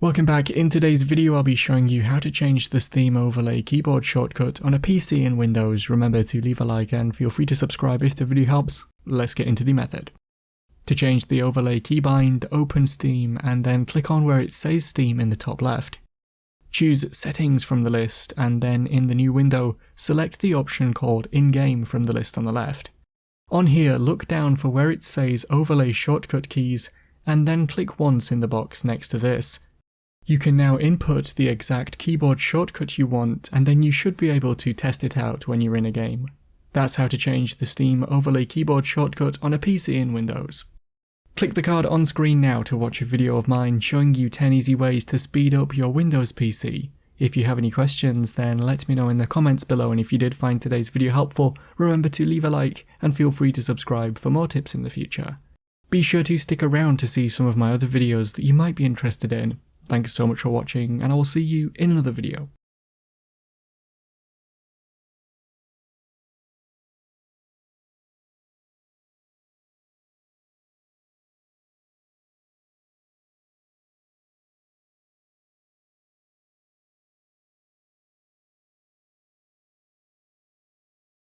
Welcome back. In today's video I'll be showing you how to change the Steam Overlay keyboard shortcut on a PC and Windows. Remember to leave a like and feel free to subscribe if the video helps. Let's get into the method. To change the overlay keybind, open Steam and then click on where it says Steam in the top left. Choose Settings from the list and then in the new window, select the option called In-Game from the list on the left. On here, look down for where it says Overlay Shortcut Keys and then click once in the box next to this. You can now input the exact keyboard shortcut you want and then you should be able to test it out when you're in a game. That's how to change the Steam Overlay keyboard shortcut on a PC in Windows. Click the card on screen now to watch a video of mine showing you 10 easy ways to speed up your Windows PC. If you have any questions then let me know in the comments below, and if you did find today's video helpful, remember to leave a like and feel free to subscribe for more tips in the future. Be sure to stick around to see some of my other videos that you might be interested in. Thanks so much for watching, and I will see you in another video.